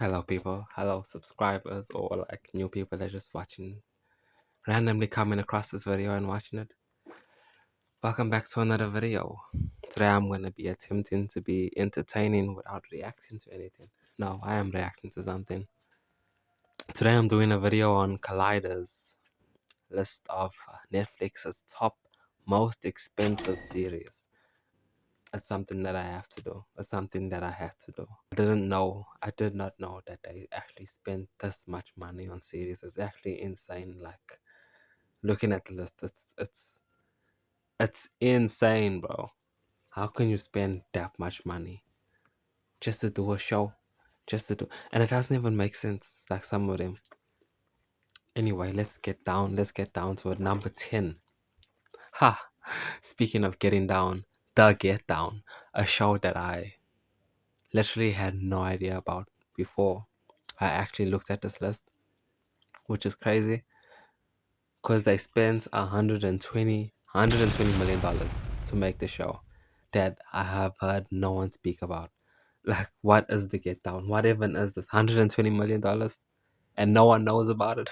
Hello, people. Hello, subscribers, or like new people that are just watching, randomly coming across this video and watching it. Welcome back to another video. Today I'm going to be attempting to be entertaining without reacting to anything. No, I am reacting to something. Today I'm doing a video on Collider's list of Netflix's top most expensive series. It's something that I have to do. It's something that I had to do. I did not know that they actually spent this much money on series. It's actually insane. Like looking at the list, it's insane, bro. How can you spend that much money just to do a show? Just to do, and it doesn't even make sense, like some of them. Anyway, let's get down to it. Number 10. Ha! Speaking of getting down, The Get Down, a show that I literally had no idea about before I actually looked at this list, which is crazy because they spent $120 million to make the show that I have heard no one speak about. Like, what is The Get Down? What even is this $120 million and no one knows about it?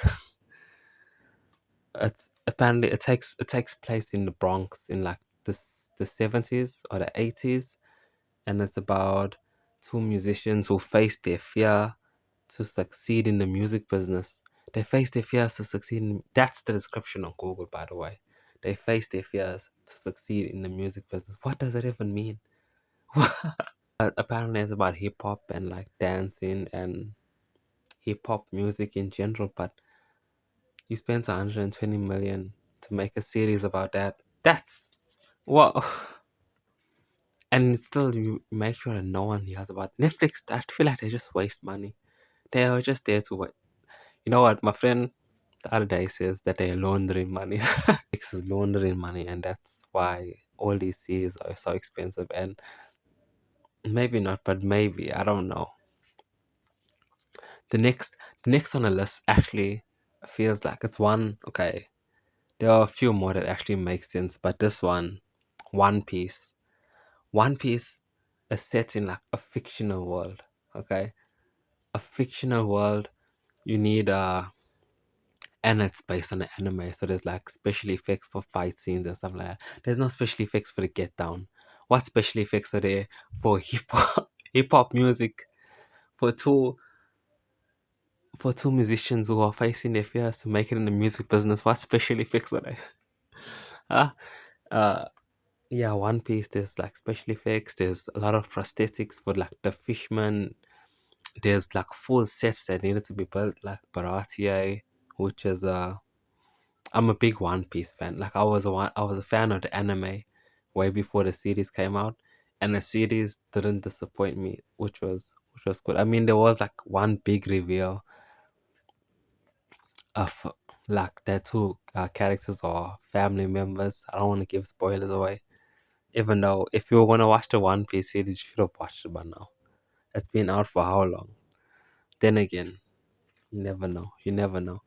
It's apparently it takes place in the Bronx in like the 70s or the 80s, and it's about two musicians who face their fear to succeed in the music business. They face their fears to succeed in, that's the description on Google, by the way. They face their fears to succeed in the music business. What does it even mean? Apparently it's about hip hop and like dancing and hip hop music in general, but you spent 120 million to make a series about that. That's what. And still you make sure that no one hears about Netflix. I feel like they just waste money. They are just there to wait. You know what? My friend the other day says that they are laundering money. Netflix is laundering money, and that's why all these series are so expensive. And maybe not, but maybe, I don't know. The next on the list actually feels like it's one. Okay, there are a few more that actually make sense, but this one, One Piece. One Piece is set in like a fictional world. Okay, a fictional world. You need and it's based on the anime, so there's like special effects for fight scenes and stuff like that. There's no special effects for the Get Down. What special effects are there for hip hop music for two musicians who are facing their fears to make it in the music business? What special effects are there? Huh? Uh, yeah, One Piece. There's like special effects. There's a lot of prosthetics for like the fishmen. There's like full sets that needed to be built, like Baratie, which is I'm a big One Piece fan. Like I was a fan of the anime way before the series came out, and the series didn't disappoint me, which was good. I mean, there was like one big reveal of like their two characters or family members. I don't want to give spoilers away, even though if you were gonna watch the One Piece series, you should have watched it by now. It's been out for how long? Then again, you never know. You never know.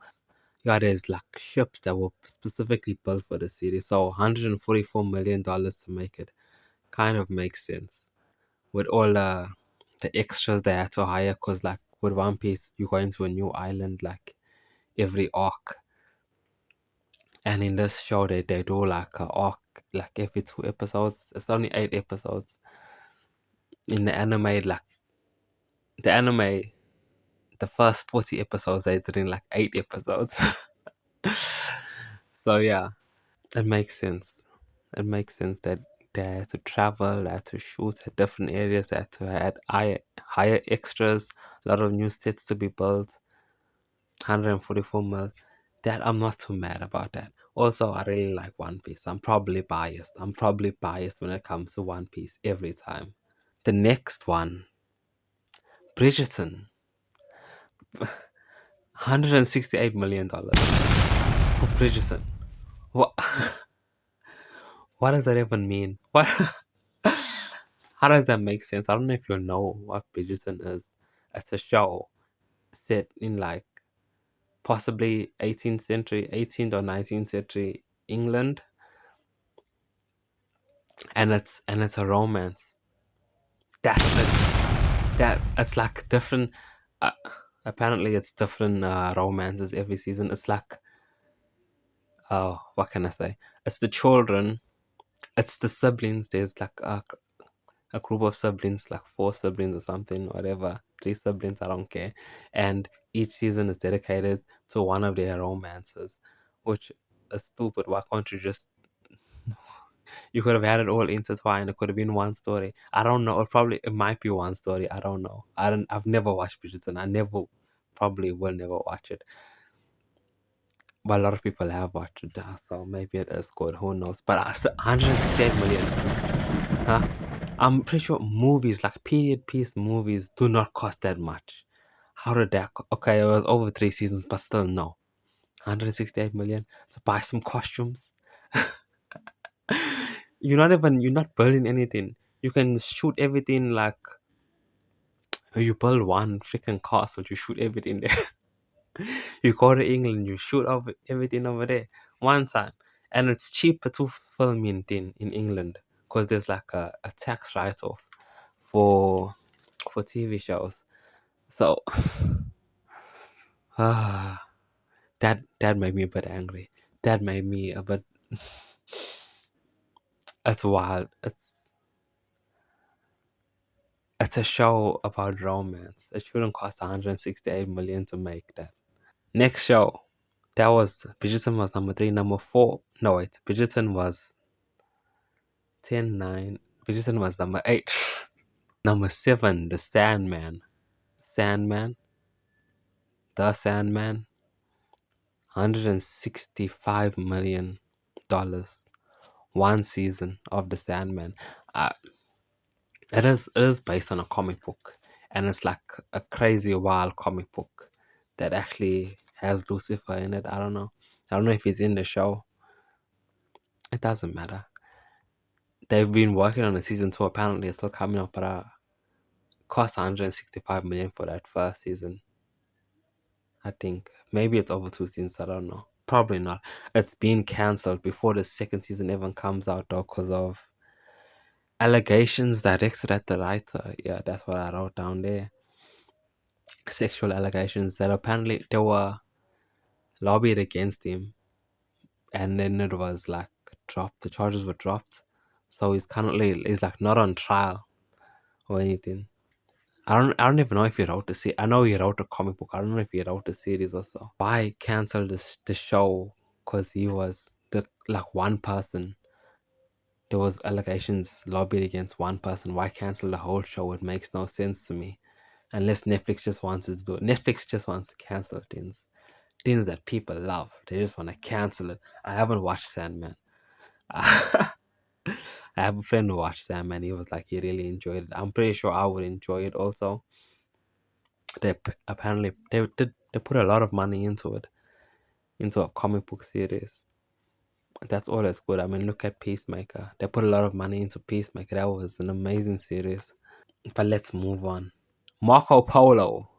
Yeah, there's like ships that were specifically built for the series. So $144 million to make it kind of makes sense with all the extras they had to hire. Cause like with One Piece, you go into a new island like every arc, and in this show they do like a arc like every 2 episodes. It's only 8 episodes. In the anime, like the anime, the first 40 episodes they did in like 8 episodes. So yeah. It makes sense. It makes sense that they had to travel, they had to shoot at different areas, they had to add higher extras, a lot of new sets to be built, 144 mil. That I'm not too mad about that. Also, I really like One Piece. I'm probably biased. I'm probably biased when it comes to One Piece every time. The next one, Bridgerton, $168 million for Bridgerton. What? What does that even mean? What? How does that make sense? I don't know if you know what Bridgerton is. It's a show set in like possibly 18th or 19th century England, and it's a romance. That's it. That it's like different. apparently it's different romances every season. It's like, oh, what can I say? It's the children, it's the siblings. There's like a group of siblings, like 4 siblings or something, whatever, 3 siblings, I don't care. And each season is dedicated to one of their romances, which is stupid. Why can't you just, you could have had it all intertwined. It could have been one story. I don't know. It might be one story. I don't know. I've never watched Bridgerton. I never, probably will never watch it. But a lot of people have watched it, so maybe it is good. Who knows? But 168 million. Huh? I'm pretty sure movies, like period piece movies, do not cost that much. How did that? Okay, it was over 3 seasons, but still, no. 168 million to buy some costumes. You're not building anything. You can shoot everything like, you build one freaking castle, you shoot everything there. You go to England, you shoot everything over there one time. And it's cheaper to film in England because there's like a tax write-off for TV shows. So that made me a bit angry. That made me a bit. It's wild. It's a show about romance. It shouldn't cost 168 million to make that. Next show, that was Bridgerton was number 3. Number 4. No wait, Bridgerton was 10, 9. Bridgerton was number 8. Number 7, The Sandman. Sandman. The Sandman. $165 million. One season of The Sandman. Uh, it is based on a comic book, and it's like a crazy wild comic book that actually has Lucifer in it. I don't know. I don't know if he's in the show. It doesn't matter. They've been working on a season 2. Apparently, it's still coming up, but cost 165 million for that first season. I think maybe it's over 2 seasons. I don't know. Probably not. It's been cancelled before the second season even comes out, though, because of allegations directed at the writer. Yeah, that's what I wrote down there. Sexual allegations that apparently they were lobbied against him, and then it was like dropped. The charges were dropped, so he's like not on trial or anything. I don't even know if he wrote the series. I know he wrote a comic book. I don't know if he wrote the series also. Why cancel the show? Because he was the like one person. There was allegations lobbied against one person. Why cancel the whole show? It makes no sense to me. Unless Netflix just wants to do it. Netflix just wants to cancel things that people love. They just want to cancel it. I haven't watched Sandman. I have a friend who watched Sandman. He was like, he really enjoyed it. I'm pretty sure I would enjoy it also. Apparently they put a lot of money into it, into a comic book series. That's all that's good. I mean, look at Peacemaker. They put a lot of money into Peacemaker. That was an amazing series. But let's move on. Marco Polo.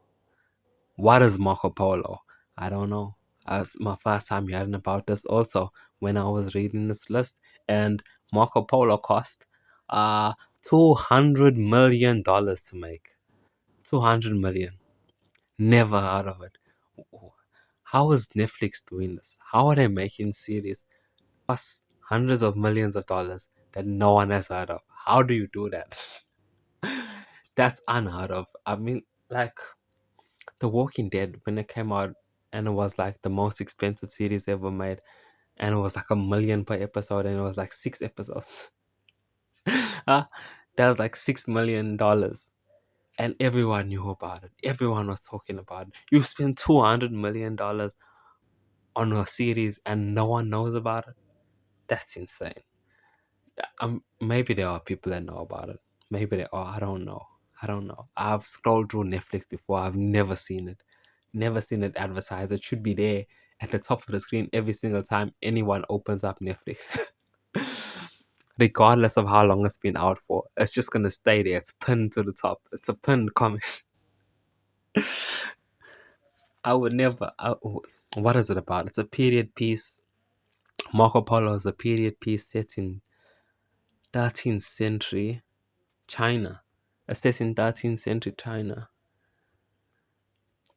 What is Marco Polo? I don't know. It's my first time hearing about this also when I was reading this list. And Marco Polo cost $200 million to make. 200 million. Never heard of it. How is Netflix doing this? How are they making series cost hundreds of millions of dollars that no one has heard of? How do you do that? That's unheard of. I mean, like The Walking Dead, when it came out, and it was like the most expensive series ever made, and it was like $1 million per episode, and it was like 6 episodes. That was like $6 million, and everyone knew about it. Everyone was talking about it. You spend $200 million on a series, and no one knows about it. That's insane. Maybe there are people that know about it. Maybe there are. I don't know. I don't know. I've scrolled through Netflix before. I've never seen it. Never seen it advertised. It should be there at the top of the screen every single time anyone opens up Netflix. Regardless of how long it's been out for. It's just gonna stay there. It's pinned to the top. It's a pinned comment. I would never. What is it about? It's a period piece. Marco Polo is a period piece set in 13th century China. It says in 13th century China.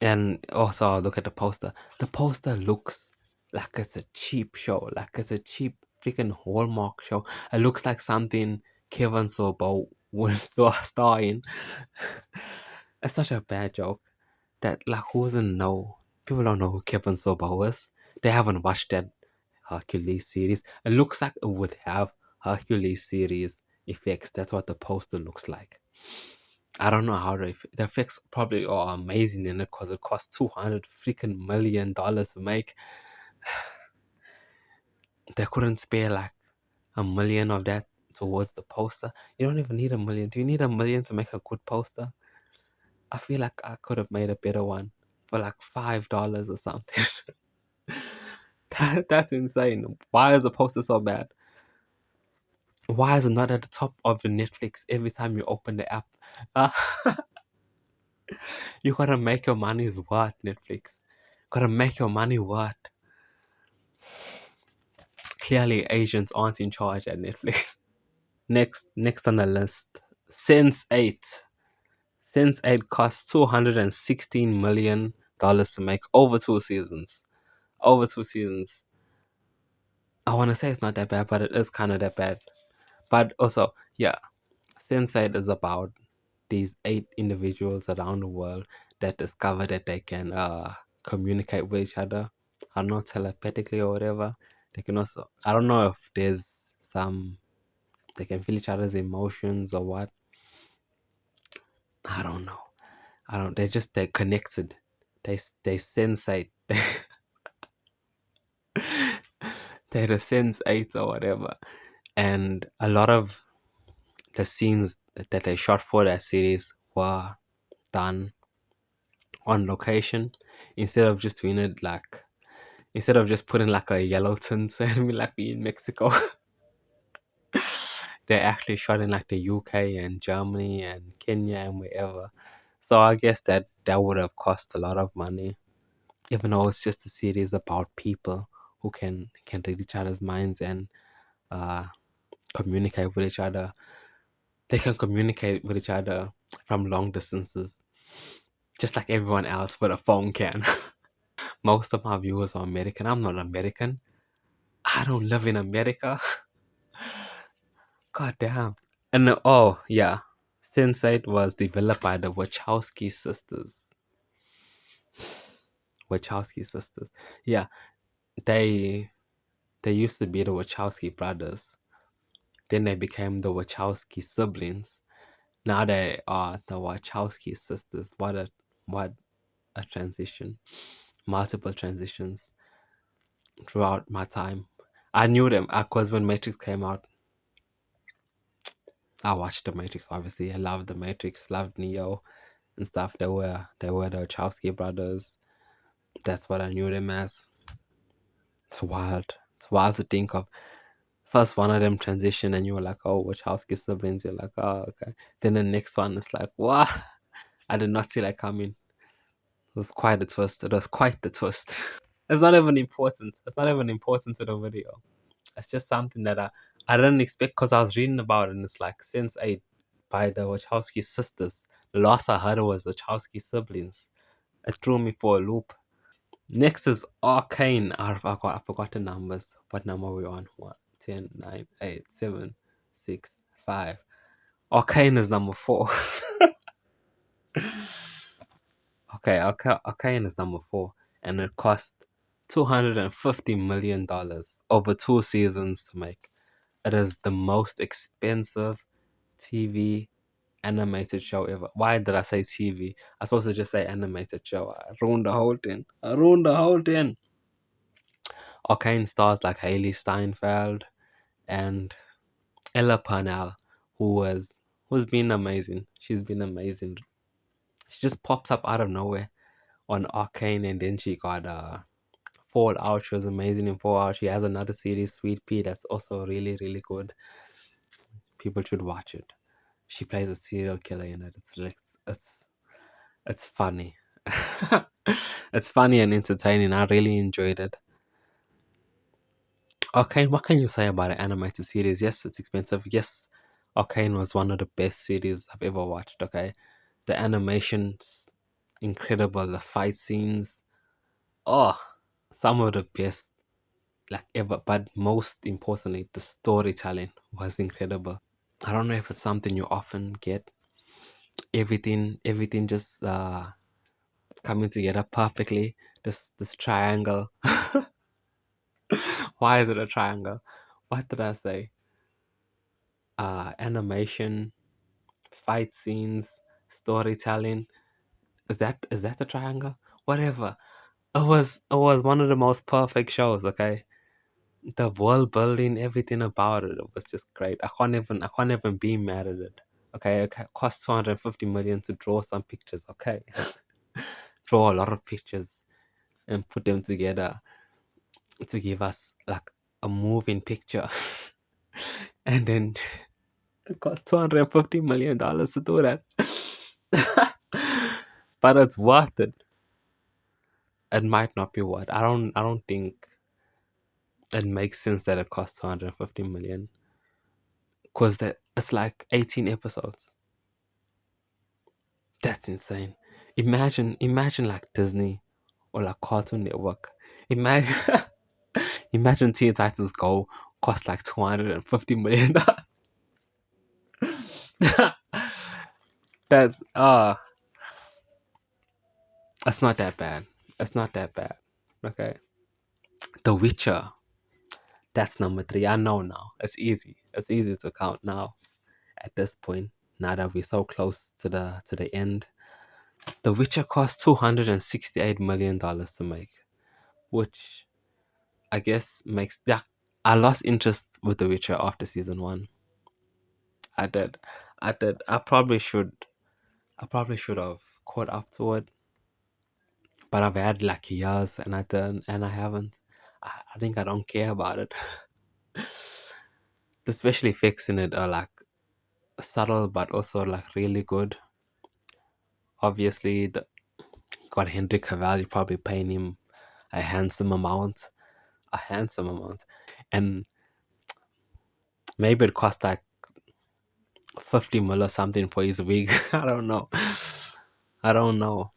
And also look at the poster. The poster looks like it's a cheap show, like it's a cheap freaking Hallmark show. It looks like something Kevin Sorbo would star in. It's such a bad joke that like who doesn't know? People don't know who Kevin Sorbo is. They haven't watched that Hercules series. It looks like it would have Hercules series effects. That's what the poster looks like. I don't know how the effects probably are amazing in it because it costs $200 million to make. They couldn't spare like a million of that towards the poster. You don't even need a million. Do you need a million to make a good poster? I feel like I could have made a better one for like $5 or something. That's insane. Why is the poster so bad? Why is it not at the top of the Netflix every time you open the app? Uh, you gotta make your money's worth, Netflix. Gotta make your money worth. Clearly, Asians aren't in charge at Netflix. Next on the list, Sense8. Sense8 cost $216 million to make over 2 seasons. Over 2 seasons. I want to say it's not that bad, but it is kind of that bad. But also, yeah, Sense8 is about these 8 individuals around the world that discover that they can communicate with each other. I don't know, telepathically or whatever. They can also, I don't know if there's some, they can feel each other's emotions or what. I don't know. They're connected. They sensate. They're the sense 8 or whatever. And a lot of the scenes that they shot for that series were done on location instead of just doing it like instead of just putting like a yellow tint and be like we in Mexico. They actually shot in like the UK and Germany and Kenya and wherever. So I guess that would have cost a lot of money. Even though it's just a series about people who can read each other's minds and uh, communicate with each other. They can communicate with each other from long distances, just like everyone else with a phone can. Most of my viewers are American. I'm not American. I don't live in America. God damn. And oh yeah, Sense8 was developed by the Wachowski sisters. Wachowski sisters. Yeah, they they used to be the Wachowski brothers. Then they became the Wachowski siblings. Now they are the Wachowski sisters. What a transition. Multiple transitions throughout my time. I knew them because when Matrix came out, I watched the Matrix. Obviously, I loved the Matrix, loved Neo and stuff. They were the Wachowski brothers. That's what I knew them as. It's wild. It's wild to think of. First one of them transition and you were like, oh, Wachowski siblings. You're like, oh, okay. Then the next one is like, what? I did not see that coming. It was quite a twist. It was quite the twist. It's not even important. It's not even important to the video. It's just something that I didn't expect because I was reading about it and it's like Sense8 by the Wachowski sisters. The last I heard was Wachowski siblings. It threw me for a loop. Next is Arcane. I forgot the numbers. What number are we on? 1, 10, 9, 8, 7, 6, 5. Arcane is number 4. Okay, Arcane is number 4. And it cost $250 million over 2 seasons to make. It is the most expensive TV animated show ever. Why did I say TV? I was supposed to just say animated show. I ruined the whole thing. Arcane stars like Haley Steinfeld and Ella Purnell, who's been amazing. She's been amazing. She just pops up out of nowhere on Arcane, and then she got Fallout. She was amazing in Fallout. She has another series, Sweet Pea, that's also really, really good. People should watch it. She plays a serial killer in it. It's funny. It's funny and entertaining. I really enjoyed it. Arcane, what can you say about an animated series? Yes, it's expensive. Yes, Arcane was one of the best series I've ever watched. Okay, the animations, incredible. The fight scenes, oh, some of the best like ever. But most importantly, the storytelling was incredible. I don't know if it's something you often get. Everything just coming together perfectly. This triangle. Why is it a triangle? What did I say? Animation, fight scenes, storytelling. Is that the triangle? Whatever. It was one of the most perfect shows. Okay, the world building, everything about it was just great. I can't even be mad at it. Okay, it cost 250 million to draw some pictures. Okay, draw a lot of pictures and put them together to give us like a moving picture. And then it cost $250 million to do that. But it's worth it. It might not be worth. I don't think it makes sense that it costs 250 million because that it's like 18 episodes. That's insane. Imagine like Disney or like Cartoon Network. Imagine imagine Teen Titans Go cost like $250 million. That's it's not that bad. It's not that bad. Okay. The Witcher. That's number 3. I know now. It's easy. It's easy to count now at this point. Now that we're so close to the end. The Witcher cost $268 million to make, which I guess makes yeah. I lost interest with The Witcher after season 1. I did. I did. I probably should. I probably should have caught up to it, but I've had like years and I didn't, and I haven't. I think I don't care about it. The special effects in it are like subtle, but also like really good. Obviously, got Henry Cavill. You probably paying him a handsome amount, and maybe it cost like 50 mil or something for his wig. I don't know. I don't know.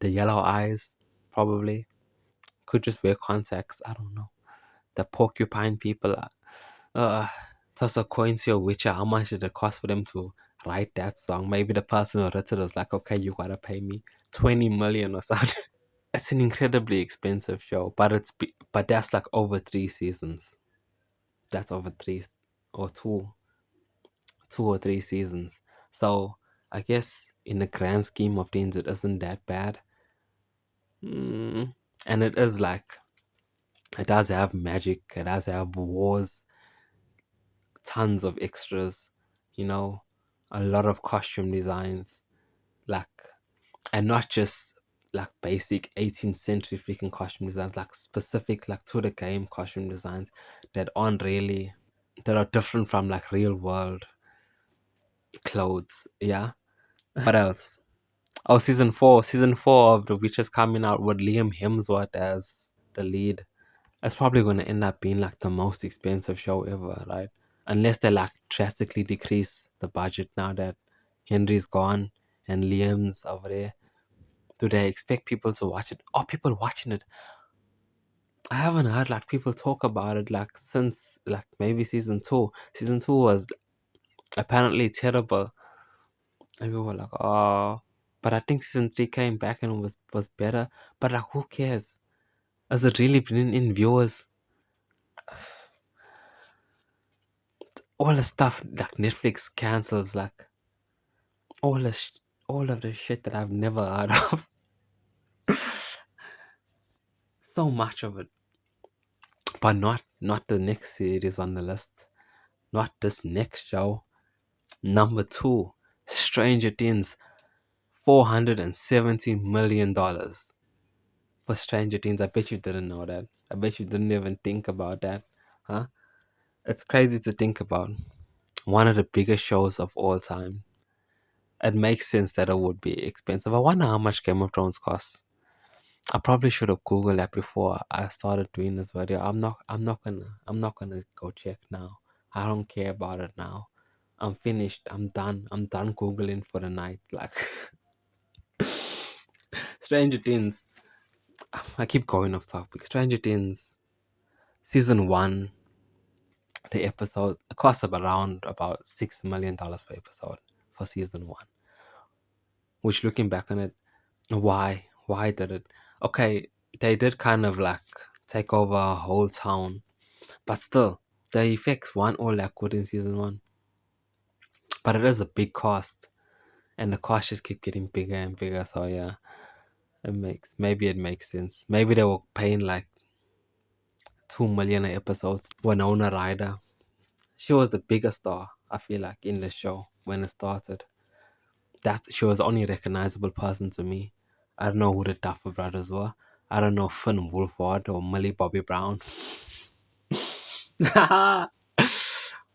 The yellow eyes, probably. Could just wear contacts. I don't know. The porcupine people. Toss a coin to your Witcher. How much did it cost for them to write that song? Maybe the person who wrote it was like, okay, you gotta pay me 20 million or something. It's an incredibly expensive show, but that's like over 3 seasons. That's over or two or 3 seasons. So I guess in the grand scheme of things, it isn't that bad. And it is like it does have magic. It does have wars, tons of extras. You know, a lot of costume designs, like, and not just like basic 18th century freaking costume designs, like specific like to the game costume designs that are different from like real world clothes. Yeah. What else? Oh, season 4 of The Witch is coming out with Liam Hemsworth as the lead. It's probably going to end up being like the most expensive show ever, right? Unless they like drastically decrease the budget now that Henry's gone and Liam's over there. Do they expect people to watch it? Oh, people watching it. I haven't heard like people talk about it like since like maybe season 2. Season 2 was apparently terrible. And we were like, oh, but I think season 3 came back and was better. But like, who cares? Has it really bringing in viewers? All the stuff like Netflix cancels, like all the all of the shit that I've never heard of. So much of it, but not the next series on the list. Not this next show. Number 2, Stranger Things. $470 million for Stranger Things. I bet you didn't know that. I bet you didn't even think about that, huh? It's crazy to think about. One of the biggest shows of all time. It makes sense that it would be expensive. I wonder how much Game of Thrones costs. I probably should have Googled that before I started doing this video. I'm not gonna go check now. I don't care about it now. I'm finished. I'm done. I'm done Googling for the night. Like Stranger Things. I keep going off topic. Stranger Things season 1, the episode cost around about $6 million per episode for season 1. Which, looking back on it, why did it? Okay, they did kind of like take over a whole town, but still, the effects weren't all that good in season 1. But it is a big cost, and the cost just keep getting bigger and bigger. So yeah, maybe it makes sense. Maybe they were paying like $2 million a episode. Winona Ryder, she was the biggest star, I feel like, in the show when it started. She was the only recognizable person to me. I don't know who the Duffer Brothers were. I don't know Finn Wolfhard or Millie Bobby Brown,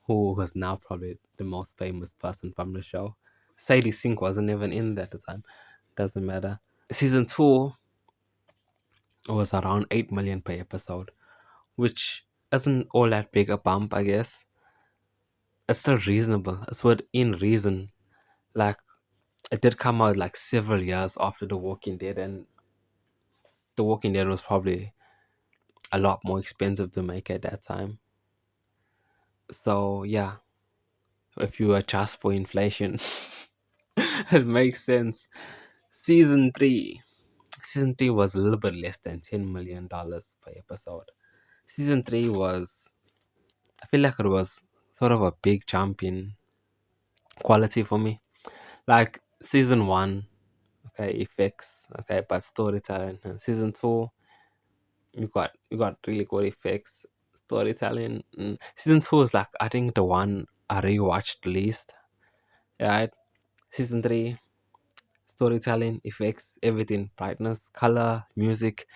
who was now probably the most famous person from the show. Sadie Sink wasn't even in at the time. Doesn't matter. Season 2 was around 8 million per episode, which isn't all that big a bump, I guess. It's still reasonable. It's within reason. Like, it did come out like several years after The Walking Dead, and The Walking Dead was probably a lot more expensive to make at that time. So yeah, if you adjust for inflation, it makes sense. Season 3. Season 3 was a little bit less than $10 million per episode. Season 3 was, I feel like it was sort of a big jump in quality for me. Like season 1, okay, effects, okay, but storytelling. And season 2, you got really good effects, storytelling. Season 2 is like, I think, the one I rewatched the least. Right? Season 3, storytelling, effects, everything, brightness, color, music,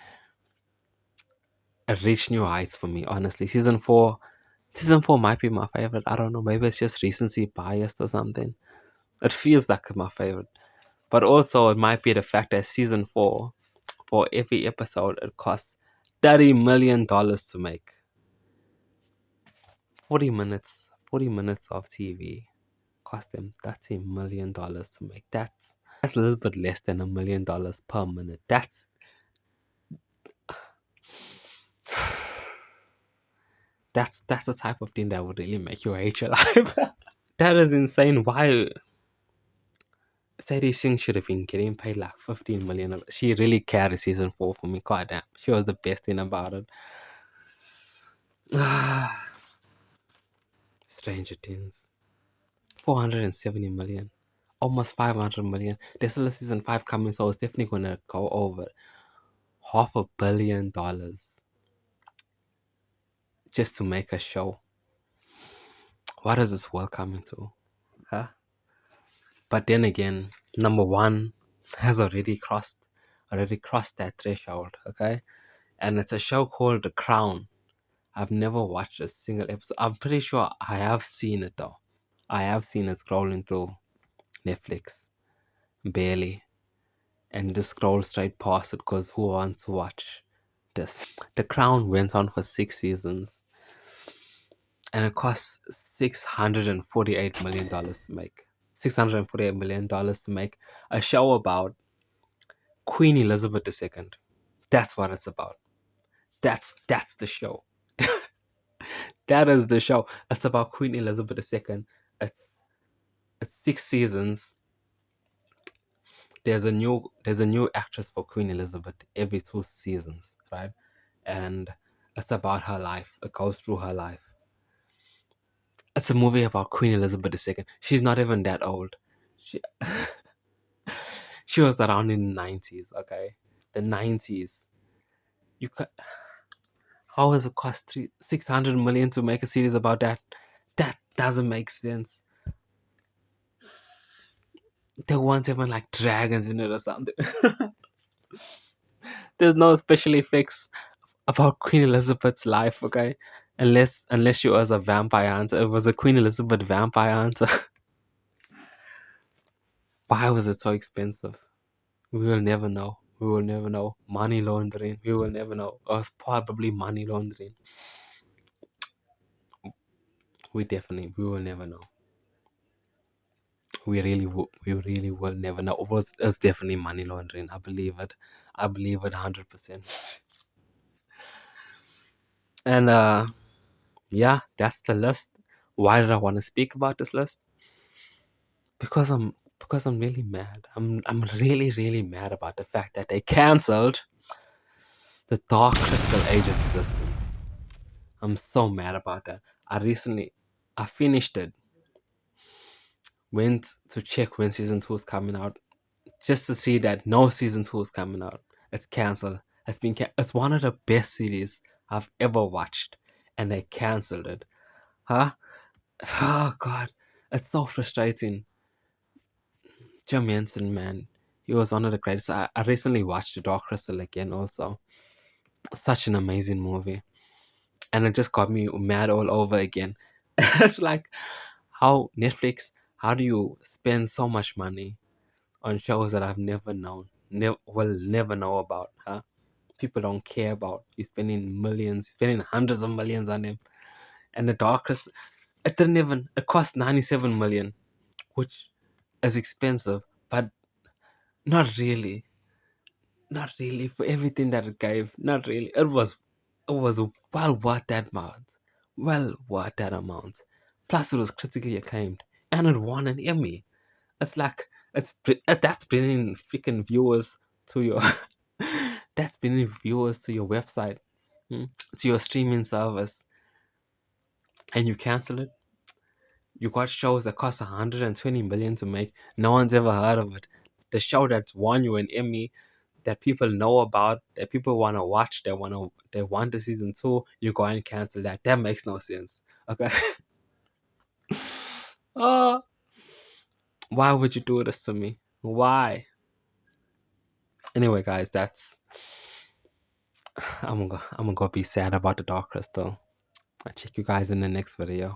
it reached new heights for me, honestly. Season 4 might be my favorite. I don't know, maybe it's just recency biased or something. It feels like my favorite. But also, it might be the fact that season 4, for every episode, it costs $30 million to make. 40 minutes of TV cost them $30 million to make. That's a little bit less than $1 million per minute. That's the type of thing that would really make you hate your life. That is insane. Why? Sadie Sink should have been getting paid like 15 million. She really carried season 4 for me. God damn. She was the best thing about it. Stranger Things. 470 million. Almost 500 million. There's still a season 5 coming, so it's definitely gonna go over $500 million just to make a show. What is this world coming to? Huh? But then again, number 1 has already crossed that threshold, okay? And it's a show called The Crown. I've never watched a single episode. I'm pretty sure I have seen it though. I have seen it scrolling through Netflix, barely, and just scroll straight past it because who wants to watch this? The Crown went on for 6 seasons, and it cost $648 million to make. $648 million to make a show about Queen Elizabeth II. That's what it's about. That's the show. That is the show. It's about Queen Elizabeth II. It's 6 seasons. There's a new actress for Queen Elizabeth every 2 seasons, right? And it's about her life. It goes through her life. It's a movie about Queen Elizabeth II. She's not even that old. She she was around in the 90s, okay? The 90s. You could How does it cost 600 million to make a series about that? That doesn't make sense. There weren't even like dragons in it or something. There's no special effects about Queen Elizabeth's life, okay? Unless she was a vampire hunter. It was a Queen Elizabeth vampire hunter. Why was it so expensive? We will never know. We will never know. Money laundering. We will never know. It was probably money laundering. We will never know. we really will never know. It's definitely money laundering. I believe it. I believe it 100%. And yeah, that's the list. Why did I want to speak about this list? Because I'm really mad. I'm really mad about the fact that they cancelled the Dark Crystal Age of Resistance. I'm so mad about that. I finished it. Went to check when season 2 is coming out, just to see that no season 2 is coming out. It's cancelled. It's one of the best series I've ever watched, and they cancelled it. Huh? Oh God, it's so frustrating. Jim Henson, man, he was one of the greatest. I recently watched The Dark Crystal again. Also, such an amazing movie, and it just got me mad all over again. It's like how Netflix. How do you spend so much money on shows that I've never known, will never know about? Huh? People don't care about. You're spending millions, you're spending hundreds of millions on them. And The Dark Crystal, it cost 97 million, which is expensive, but not really. Not really for everything that it gave. Not really. It was well worth that amount. Well worth that amount. Plus, it was critically acclaimed, and it won an Emmy. It's like that's bringing freaking viewers to your that's bringing viewers to your website, to your streaming service, and you cancel it. You got shows that cost 120 million to make. No one's ever heard of it. The show that's won you an Emmy, that people know about, that people want to watch, they want the season 2. You go and cancel that. That makes no sense. Okay. Oh, why would you do this to me? Why? Anyway, guys, that's I'm gonna go be sad about the Dark Crystal. I'll check you guys in the next video.